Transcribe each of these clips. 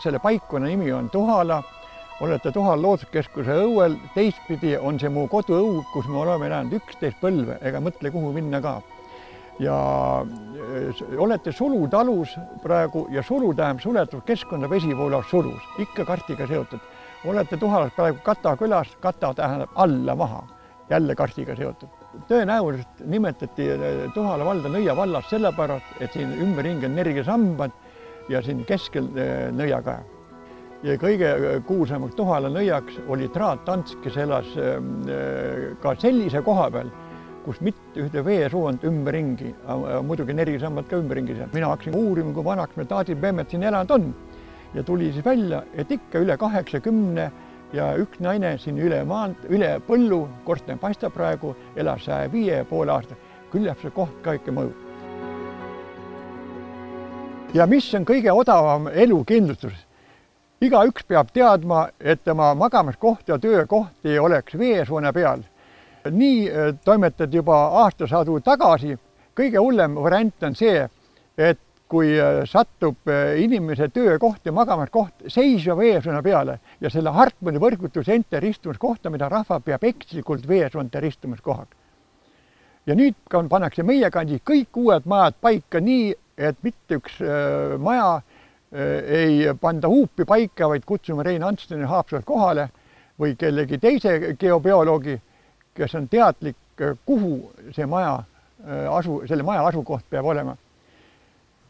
selle paikkonna nimi on Tuhala. Olete Tuhala looduskeskuse õuel, teistpidi on see mu koduõu, kus me oleme elanud 11 põlve, ega mõtle kuhu minna ka. Ja olete Sulutalus praegu ja Sulu tähendab suletud keskkonda, vesi voolab sulus, ikka karstiga seotud. Olete Tuhalas praegu Kata külas, Kata tähendab alla maha, jälle karstiga seotud. Tõenäoliselt nimetati Tuhala valda Nõia vallas sellepärast, et siin ümberringi on energiasambad ja siin keskel nõiakaja. Ja kõige kuulsamaks Tuhala nõiaks oli Traat Ants, kes elas ka sellise koha peal, kus mitte ühte veesuund ümberringi, muidugi energiasambad ka ümberringi seal. Mina hakkasin uurima, kui vanaks me taadipemmet siin elanud on ja tuli siis välja, et ikka üle 80 ja üks naine siin üle põllu, korsten paistab praegu, elas 105,5 aastat. Küllap see koht ka ikka mõjub. Ja mis on kõige odavam elukindlustus? Igaüks peab teadma, et tema magamiskoht ja töökoht ei oleks veesoone peal. Nii toimetad juba aastasadu tagasi. Kõige hullem variant on see, et kui satub inimese töökoht ja magamiskoht seisva veesoone peale ja selle Hartmanni võrgutuse ristumiskohta, mida rahva peab ekslikult veesoonte ristumiskohaks. Ja nüüd pannakse meie kandi kõik uued majad paika nii, et mitte üks maja ei panda huupi paika, vaid kutsume Rein Antstoni Haapsalust kohale või kellegi teise geobioloogi, kes on teadlik, kuhu see selle maja asukoht peab olema.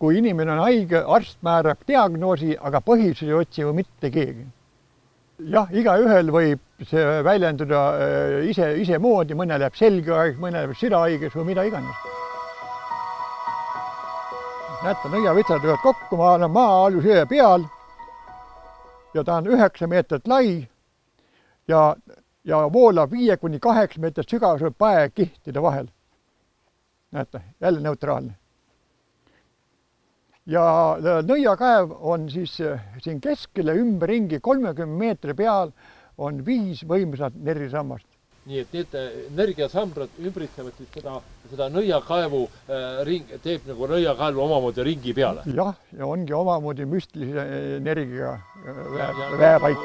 Kui inimene on haige, arst määrab diagnoosi, aga põhjusi ei otsi või mitte keegi. Jah, igaühel võib see väljenduda ise moodi, mõne läheb selgehaigus, mõne läheb südahaigus või mida iganes. Näete, nõiavitsad võivad kokku, ma olen maa-alus jõe peal ja ta on 9 meetrit lai ja voolab 5–8 meetrit sügavuse paekihtide vahel. Näete, jälle neutraalne. Ja nõiakaev on siis siin keskele ümberringi 30 meetri peal on 5 võimsat energiasammast. Nii et need energiasambrad ümbritsevad seda nõiakaevu teeb nagu nõiakaevu omamoodi ringi peale. Jah, ja ongi omamoodi müstilise energiaga väepaik.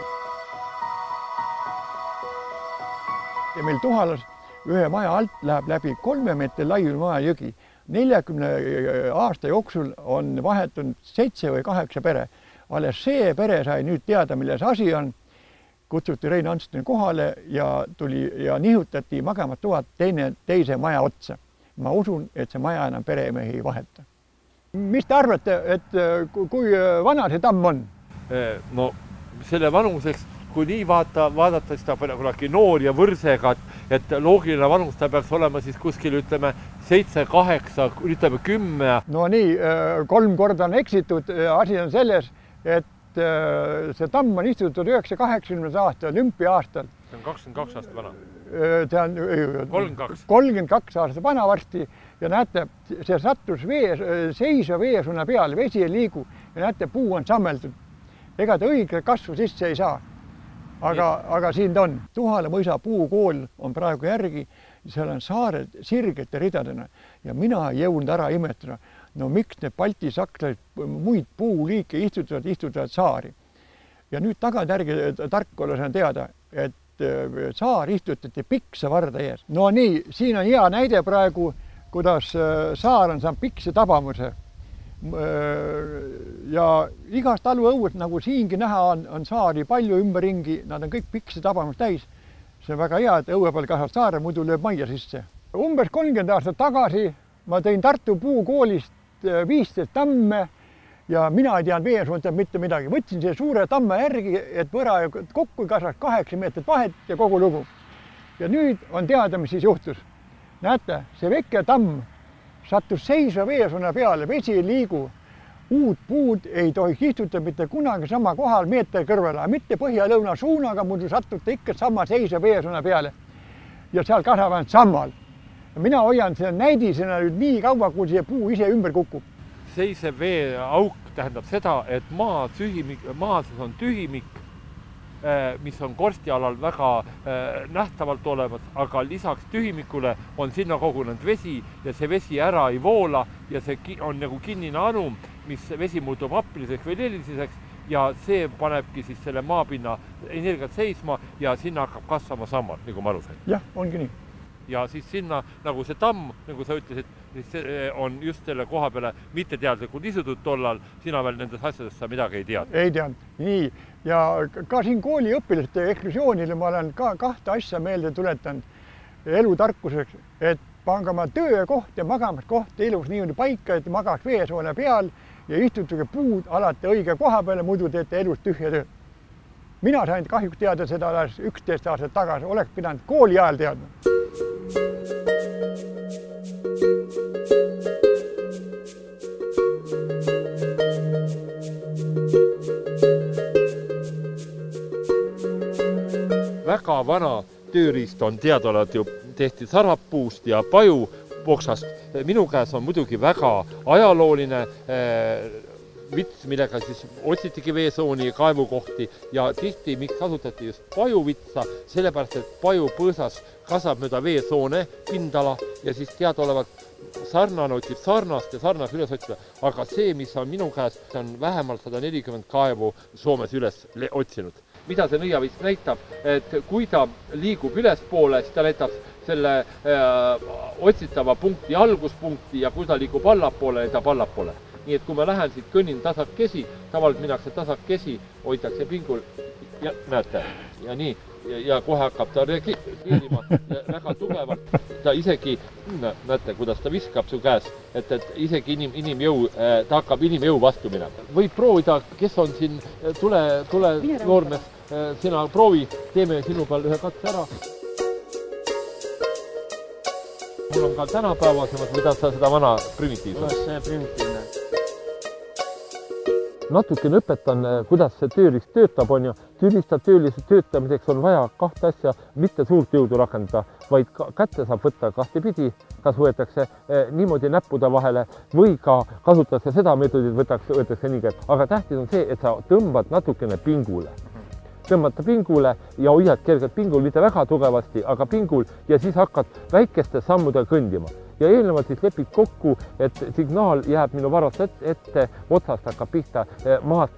Ja meil Tuhalas ühe maja alt läheb läbi 3 meetri laiune majajõgi. 40 aasta jooksul on vahetunud 7 või 8 pere. Alles see pere sai nüüd teada, milles asi on. Kutsuti Rein Antstoni kohale ja nihutati magamat tuhat teise maja otsa. Ma usun, et see maja enam peremehi ei vaheta. Mis te arvate, et kui vana see tamm on? No selle vanuseks, kui nii vaadata, siis ta kunagi noor ja võrsega, et loogiline vanus ta peaks olema siis kuskil, ütleme, 7, 8, ütleme 10. No nii, 3 korda on eksitud. Asi on selles, et see tamm on istutud 980 aastal, olümpia-aastal. See on 22 aastat vana. See on 32 aastat vana varsti ja näete, see sattus seisva veesoone peale, vesi ei liigu ja näete, puu on sammeldud. Ega ta õige kasvu sisse ei saa. Aga siin ta on. Tuhala mõisa puukool on praegu järgi, seal on saared sirgete ridadena ja mina ei jõudnud ära imetada. No miks need Balti sakslased muid puuliike istutavad saari. Ja nüüd tagantjärgi tark olles on teada, et saar istutati Pikse varda ees. No nii, siin on hea näide praegu, kuidas saar on saanud Pikse tabamuse. Ja igast taluõuest, nagu siingi näha on saari palju ümberringi, nad on kõik Pikse tabamus täis. See on väga hea, et õue peal kasvab saare, muidu lööb majja sisse. Umbes 30 aastat tagasi ma tõin Tartu puukoolist 15 tamme ja mina ei teadnud veesoontel mitte midagi. Võtsin see suure tamme järgi, et võra kokku kasvaks 8 meetrit vahet ja kogu lugu. Ja nüüd on teada, mis siis juhtus. Näete, see väike tamm sattus seisva veesoone peale, vesi ei liigu. Uut puud ei tohiks istutada mitte kunagi sama kohal meetri kõrvale, mitte põhja-lõuna suunaga, muidu satute ikka sama seisva veesoone peale. Ja seal kasvavad sammal. Mina hoian selle näidisena nüüd nii kaua, kui see puu ise ümber kukub. Seisev veeauk tähendab seda, et maas on tühimik, mis on korstialal väga nähtavalt olemas, aga lisaks tühimikule on sinna kogunenud vesi ja see vesi ära ei voola ja see on nagu kinnine anum, mis vesi muutub happiliseks või leelisiseks ja see panebki siis selle maapinna energiat seisma ja sinna hakkab kasvama sammad, nagu ma aru sain. Jah, ongi nii. Ja siis sinna, nagu see tamm, nagu sa ütlesid, on just selle koha peale mitteteadlikult isutud tollal, sina veel nendest asjadest sa midagi ei tead. Ei tead, nii. Ja ka siin kooli õpilaste eksklusioonile ma olen ka kahte asja meelde tuletanud elutarkuseks, et pange oma töökoht ja magamiskoht elus niimoodi paika, et magaks veesoone peal ja istutage puud alati õige koha peale, muidu teete elus tühja töö. Mina sain kahjuks teada seda alles 11 aastat tagasi, oleks pidanud kooli ajal teadma. Väga vana tööriist on teadaolevalt ju tehti sarappuust ja pajupoksast. Minu käes on muidugi väga ajalooline vits, millega siis otsitigi veesooni ja kaevukohti ja tihti, miks kasutati just pajuvitsa, sellepärast, et pajupõõsas kasvab mööda veesoone pindala ja siis teadaolevalt sarnane otsib sarnast ja sarnast üles otsida, aga see, mis on minu käes, see on vähemalt 140 kaevu Soomes üles otsinud. Mida see nõiavits näitab, et kui ta liigub ülespoole, siis ta näitab selle otsitava punkti alguspunkti ja kui ta liigub allapoole, näitab allapoole. Nii et kui ma lähen siit kõnnin tasakesi, tavaliselt minnakse tasakesi, hoitakse pingul ja näete, ja nii, ja kohe hakkab ta reageerima väga tugevalt. Ta isegi, näete, kuidas ta viskab su käes, et isegi inimjõu, ta hakkab inimjõu vastu minema. Võib proovida, kes on siin, tule noormees, sina proovi, teeme sinu peal ühe katse ära. Mul on ka tänapäevasemad, mida sa seda vana primitiivset? See primitiivne. Natukene õpetan, kuidas see tööriist töötab, on ju. Tööriista töölised töötamiseks on vaja kahte asja, mitte suurt jõudu rakendada, vaid kätte saab võtta kahte pidi, kas võetakse niimoodi näppude vahele või ka kasutatakse seda meetodit, võetakse nii kätt. Aga tähtis on see, et sa tõmbad natukene pingule. Tõmbata pingule ja hoiad kergelt pingul, mitte väga tugevasti, aga pingul ja siis hakkad väikeste sammudega kõndima. Ja eelnevalt siis lepid kokku, et signaal jääb minu varast ette, otsast hakkab pihta, maast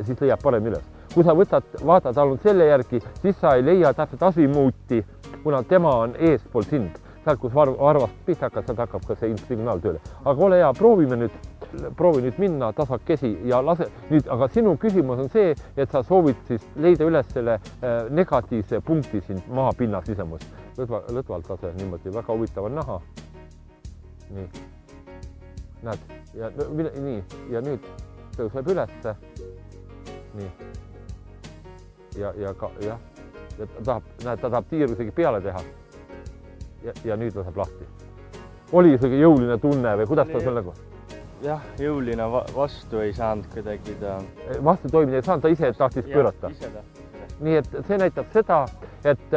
siis leiab parem üles. Kui sa vaatad ainult selle järgi, siis sa ei leia täpselt asimuuti, kuna tema on eespool sind. Sealt, kus varvast pihta hakkad, sealt hakkab ka see signaal tööle. Aga ole hea, proovi nüüd minna tasakesi ja lase nüüd, aga sinu küsimus on see, et sa soovid siis leida üles selle negatiivse punkti siin maapinnas sisemus. Lõtvalt lase niimoodi, väga huvitav on näha. Nii, näed, ja nii, ja nüüd tõuseb ülesse, nii, ja ta tahab tiiru isegi peale teha, ja nüüd laseb lahti. Oli isegi jõuline tunne või kuidas ta sul nagu? Jah, jõuline vastu ei saanud kuidagi ta. Vastu toimida ei saanud, ta ise tahtis pöörata. Nii et see näitab seda, et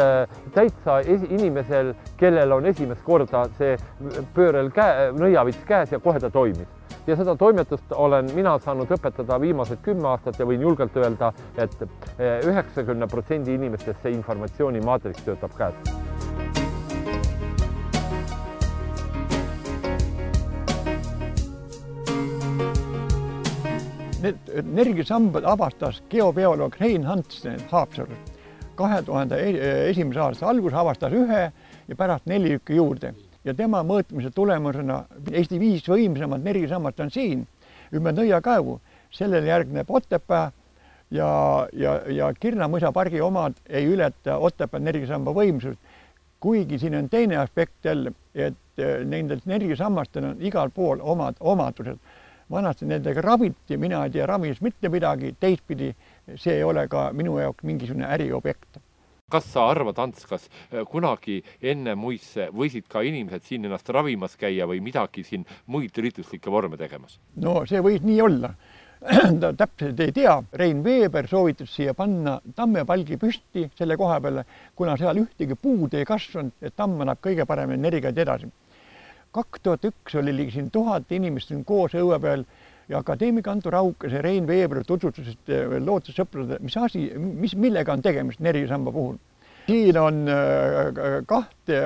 täitsa inimesel, kellel on esimest korda see pöörel nõiavits käes ja kohe ta toimis. Ja seda toimetust olen mina saanud õpetada viimased 10 aastat ja võin julgelt öelda, et 90% inimestest see informatsiooni maatriks töötab käes. Need energiasambad avastas geobioloog Rein Hansen Haapsalust. 2001. aasta algus avastas ühe ja pärast 4 juurde. Ja tema mõõtmise tulemusena Eesti 5 võimsamat energiasammast on siin, ümber Nõiakaevu. Sellele järgneb Otepää ja Kirna-Mõisa pargi omad ei ületa Otepää energiasamba võimsust. Kuigi siin on teine aspekt jälle, et nendelt energiasammastel on igal pool omad omadused. Vanasti nendega raviti, mina ei tea ravis mitte midagi, teistpidi see ei ole ka minu jaoks mingisugune äriobjekt. Kas sa arvad, Ants, kas kunagi enne muisse võisid ka inimesed siin ennast ravimas käia või midagi siin muid ürituslikke vorme tegemas? No see võis nii olla. Ta täpselt ei tea. Rein Veeber soovitas siia panna tammepalgi püsti selle koha peale, kuna seal ühtegi puud ei kasvanud, et tamm annab kõige parem energiat edasi. 2001 oli siin 1000 inimest koos õue peal ja akadeemik Anto Raukas ja Rein Veeber tutvustasid loodussõpradele, millega on tegemist energiasamba puhul. Siin on 2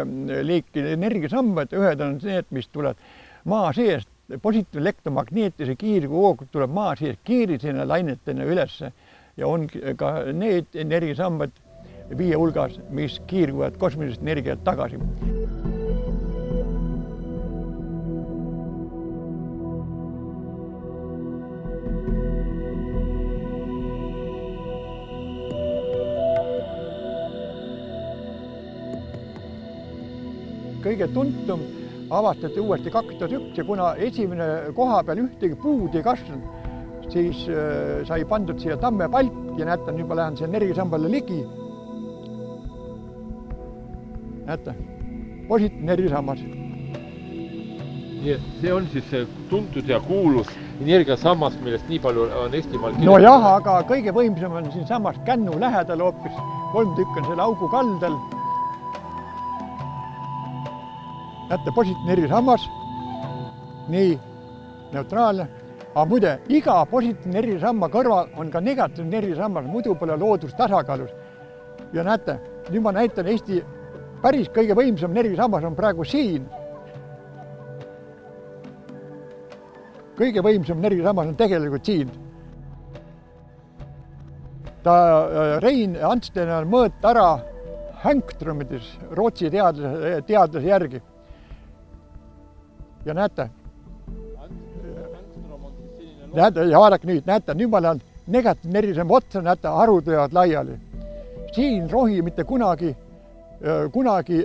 liiki energiasambad, ühed on need, mis tulevad maa seest positiivne elektromagneetilise kiirgu hoog tuleb maa sees kiirisena lainetena ülesse ja on ka need energiasambad 5 hulgas, mis kiirguvad kosmilisest energiat tagasi. Kõige tuntum avastati uuesti 2001 ja kuna esimene koha peal ühtegi puud ei kasvanud, siis sai pandud siia tammepalk ja näete, nüüd ma lähen siia energiasambale ligi. Näete, positiivne energiasammas. Nii et see on siis tuntud ja kuulus energiasammas, millest nii palju on Eestimaal No jah, aga kõige võimsam on siin samas Kännu lähedal hoopis. 3 tükk on selle augu kaldal. Näete, positiivne energiasammas, nii neutraalne. Aga muide, iga positiivne energiasamma kõrval on ka negatiivne energiasammas, muidu pole loodus tasakaalus. Ja näete, nüüd ma näitan Eesti päris kõige võimsam energiasammas on praegu siin. Kõige võimsam energiasammas on tegelikult siin. Ta Rein Antsten on mõõt ära Hängströmides, Rootsi teadlase järgi. Ja näete, ja vaadake nüüd, näete, nüüd ma lähen negatiivne energiasamba otsa, näete, harud võivad laiali. Siin rohi mitte kunagi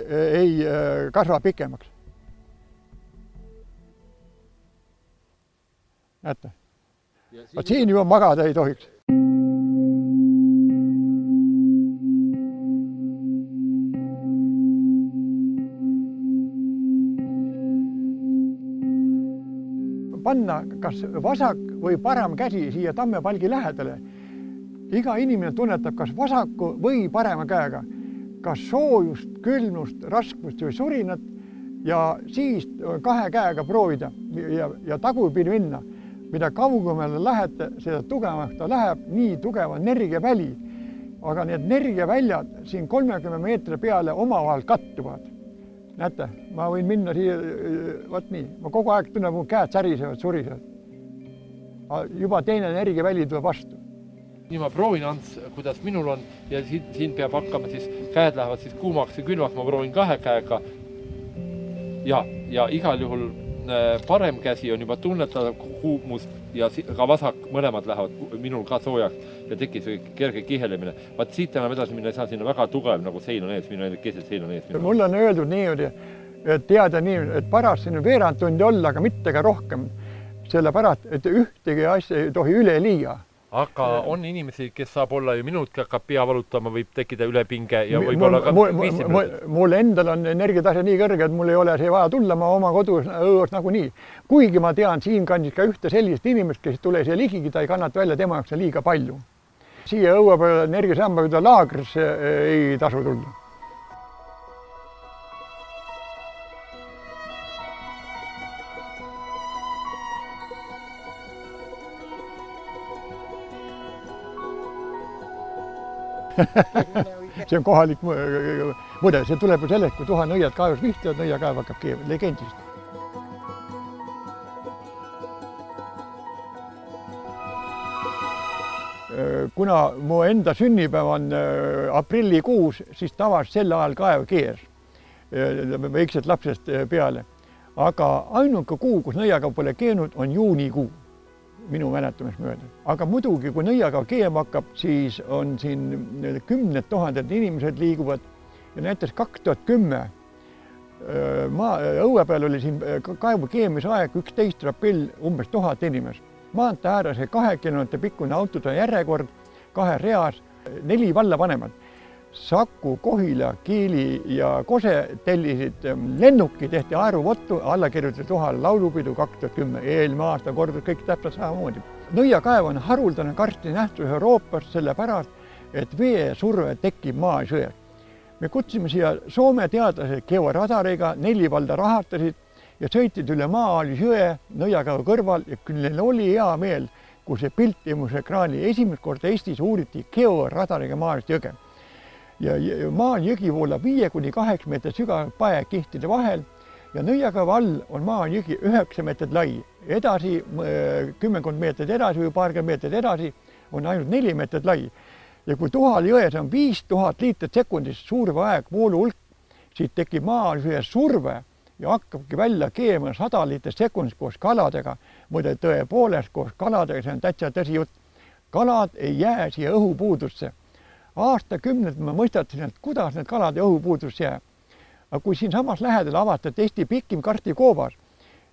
ei kasva pikemaks. Näete, siin juba magada ei tohiks. Panna kas vasak või parem käsi siia tammepalgi lähedale. Iga inimene tunnetab kas vasaku või parema käega, kas soojust, külmust, raskust või surinat ja siis 2 käega proovida ja tagurpidi minna. Mida kaugemale lähete, seda tugevamaks ta läheb, nii tugev on energiaväli. Aga need energiaväljad siin 30 meetri peale omavahel kattuvad. Näete, ma võin minna siia, võt nii, ma kogu aeg tunnen, mu käed särisevad, surisevad. Juba teine energiaväli tuleb vastu. Nii ma proovin, Ants, kuidas minul on ja siin peab hakkama siis, käed lähevad siis kuumaks ja külmaks, ma proovin 2 käega. Ja igal juhul parem käsi on juba tunnetav kuumust ja ka vasak mõlemad lähevad minul ka soojaks ja tekkis kerge kihelemine. Vaat siit enam edasi minna ei saa, siin on väga tugev nagu sein on ees, minu keset sein on ees. Mul on öeldud niimoodi, et teada nii, et paras siin veerand tundi olla, aga mitte ka rohkem. Sellepärast, et ühtegi asja ei tohi üle liia. Aga on inimesi, kes saab olla ju minutki hakkab pea valutama, võib tekkida ülepinge ja võib-olla ka 5 minutit. Mul endal on energiatase nii kõrge, et mul ei ole see vaja tulla, ma oma kodus õues nagu nii. Kuigi ma tean siin kandis ka ühte sellist inimest, kes tule siia ligigi, ta ei kannata välja, tema jaoks liiga palju. Siia õue peale energiasamba, kui ta laagrisse ei tasu tulla. See on kohalik mude, see tuleb ju sellest, kui 1000 nõiad kaevus vihtivad, nõiakaev hakkab keema, legendist. Kuna mu enda sünnipäev on aprillikuus, siis tavaliselt sel ajal kaev keers väiksed lapsest peale. Aga ainuke kuu, kus nõiakaev pole keenud, on juunikuu. Minu mäletamist mööda. Aga muidugi, kui nõiakaev keema hakkab, siis on siin 10 000 inimesed liiguvad ja näiteks 2010 õue peal oli siin kaevu keemise aeg 11. aprill umbes 1000 inimest. Maantee ääres 2 kilomeetri pikkune autode järjekord 2 reas, 4 vallavanemad. Saku, Kohila, Kiili ja Kose tellisid lennuki, tehti aeruvottu, alla kirjutati Tuhal laulupidu 2010. Eelmine aasta kordus kõik täpselt samamoodi. Nõiakaev on haruldane karsti nähtus Euroopas sellepärast, et veesurve tekib maasõjas. Me kutsime siia Soome teadlased georadariga, 4 valda rahastasid ja sõitid üle Maali jõe nõiakaevu kõrval ja küll neil oli hea meel, kui see pilt ilmus ekraani. Esimest korda Eestis uuriti georadariga Maalist jõge. Ja Maal jõgi voolab 5–8 meetri sügavalt paekihtide vahel ja Nõiakava all on maa ligi 9 meetrit lai. Edasi, 10 meetrit edasi või paarkümmend meetrit edasi on ainult 4 meetrit lai. Ja kui Tuhal jões on 5000 liitrit sekundis surveaeg, voolu hulk, siis tekib maa surve ja hakkabki välja keema 100 liitrit sekundis koos kaladega. Muide tõepoolest koos kaladega, see on täitsa tõsi jutt. Kalad ei jää siia õhupuudusse. Aastakümned ma mõistasin, et kuidas need kalad õhupuudusse jää. Aga kui siin samas lähedal avastati Eesti pikim karstikoobas,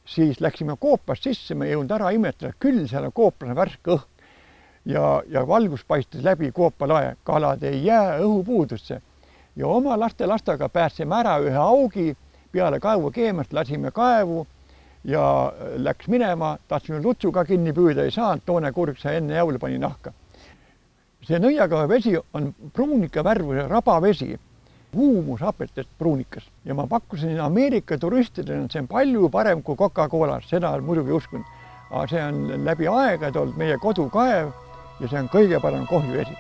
siis läksime koopast sisse, me ei jõudnud ära imetada, küll seal on kooplasena värske õhk ja valgus paistis läbi koopalae. Kalad ei jää õhupuudusse. Ja oma lastega pääsime ära ühe augi peale kaevu keemast, lasime kaevu ja läks minema, tahtsime lutsuga kinni püüda, ei saanud, toone kurg sai enne jäule pani nahka. See Nõiakava vesi on pruunika värvuse rabavesi, huumushapetest pruunikas. Ja ma pakkusin Ameerika turistidele, et see on palju parem kui Coca-Cola, seda muidugi uskun. Aga see on läbi aegade olnud meie kodukaev ja see on kõige parem kohvivesi.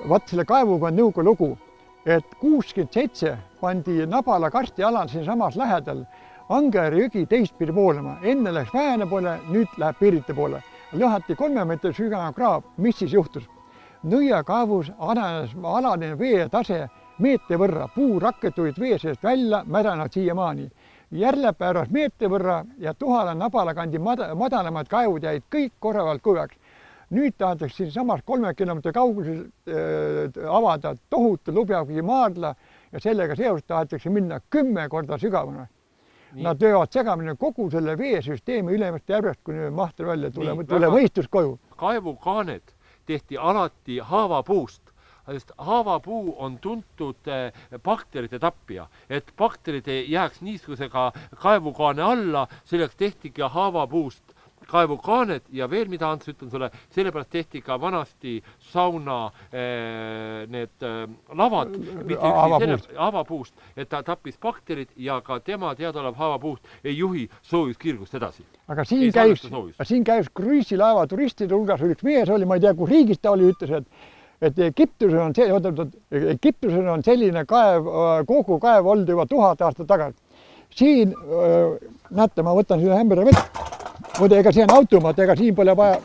Vaat selle kaevuga on nõuga lugu, et 67 pandi Nabala karstialal siin samas lähedal Angeri jõgi teistpidi poolema. Enne läks Väene poole, nüüd läheb Pirita poole. Lõhati 3 meetri sügava kraav. Mis siis juhtus? Nõiakaevus alaline veetase meetri võrra. Puurakked tulid vee seest välja, mädanevad siiamaani. Järle pääras meetri võrra ja Tuhal on Nabala kandi madalamad kaevud jäid kõik korravalt kuveks. Nüüd tahetakse siin samas 3 kilomeetri kaugusel avada tohutu Lubjagi maardla ja sellega seoses tahetakse minna 10 korda sügavana. Nad löövad segamini kogu selle veesüsteemi Ülemiste järvest, kui mahtel välja tule mõistus koju. Kaevukaaned tehti alati haavapuust, sest haavapuu on tuntud bakterite tappija, et bakterid ei jääks niiskusega kaevukaane alla, selleks tehtigi haavapuust kaevukaaned ja veel mida Ants ütlen sulle, sellepärast tehti ka vanasti sauna need lavad haavapuust, et ta tappis bakterid ja ka tema teadaolev haavapuust ei juhi soojuskirgust edasi. Aga siin käis kruiisilaeva turistide hulgas üks mees oli, ma ei tea, kui riigist ta oli, ütles, et Egiptuses on selline kogu kaev olnud juba 1000 aastat tagasi. Siin, näete, ma võtan seda ämbri vett. Muide, ega see on automaat, ega siin pole vaja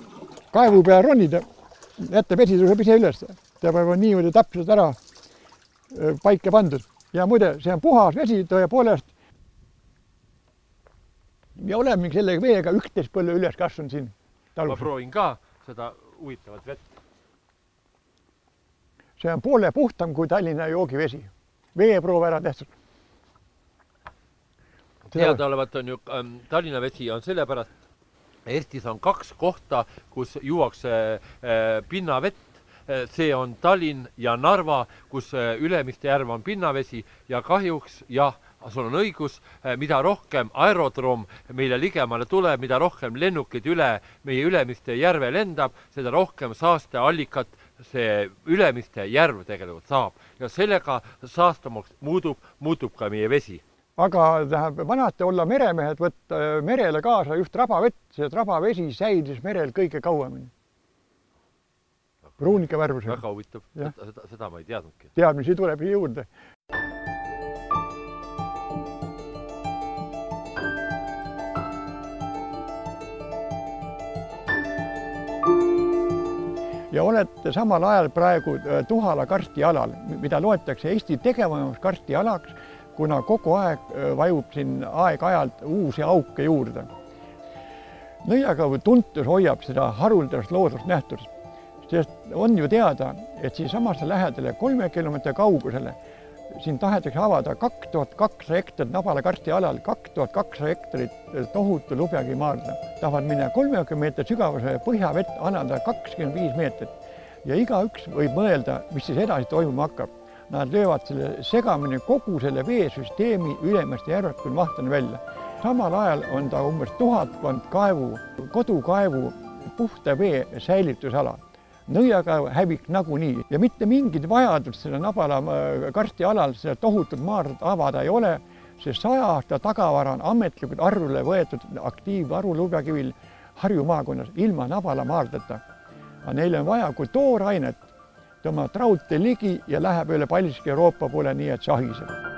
kaevu peale ronida. Jätte vesi tuleb ise üles. Ta peab niimoodi täpselt ära paika pandud. Ja muide, see on puhas vesi tõepoolest. Ja oleme selle veega 11 põllu üles kasvanud siin. Ma proovin ka seda huvitavat vett. See on poole puhtam kui Tallinna joogivesi. Veeproov ära tehtud. Teadaolevalt on ju Tallinna vesi on sellepärast, Eestis on 2 kohta, kus juuakse pinnavett. See on Tallinn ja Narva, kus Ülemiste järv on pinnavesi ja kahjuks, jah, sul on õigus, mida rohkem aerodroom meile ligemale tuleb, mida rohkem lennukid üle meie Ülemiste järve lendab, seda rohkem saasteallikat see Ülemiste järv tegelikult saab ja sellega saastamaks muutub ka meie vesi. Aga tähendab, vanasti olla meremehed võtta merele kaasa just rabavett, see rabavesi säilis merel kõige kauemini. Pruunika värvusega. Väga huvitav, seda ma ei teadnudki. Teadmisi tuleb juurde. Ja olete samal ajal praegu Tuhala karstialal, mida loetakse Eesti tegevamaks karstialaks, kuna kogu aeg vajub siin aeg-ajalt uusi auke juurde. Nõiakava tuntus hoiab seda haruldast loodusnähtust, sest on ju teada, et siin samasse lähedale 3 kilomeetri kaugusele siin tahetakse avada 2200 hektarit Nabala karstialal, 2200 hektarit tohutu Lubjagi maardla. Tahavad minna 30 meetri sügavuse põhjavett annada 25 meetrit ja igaüks võib mõelda, mis siis edasi toimuma hakkab. Nad löövad selle segamini kogu selle veesüsteemi Ülemiste järvest kui mahtani välja. Samal ajal on ta umbes 1000 kodukaevu puhta vee säilitusala. Nõiakaev hävik nagunii ja mitte mingit vajadust selle Nabala karstialal seda tohutut maardlat avada ei ole, sest 100 aasta tagavara on ametlikult arvule võetud aktiivvaru Lubjakivil Harju maakonnas ilma Nabala maardlata. Neil on vaja kui toorainet tõmbab raudtee ligi ja läheb üle Paldiski Euroopa poole, nii et sahiseb.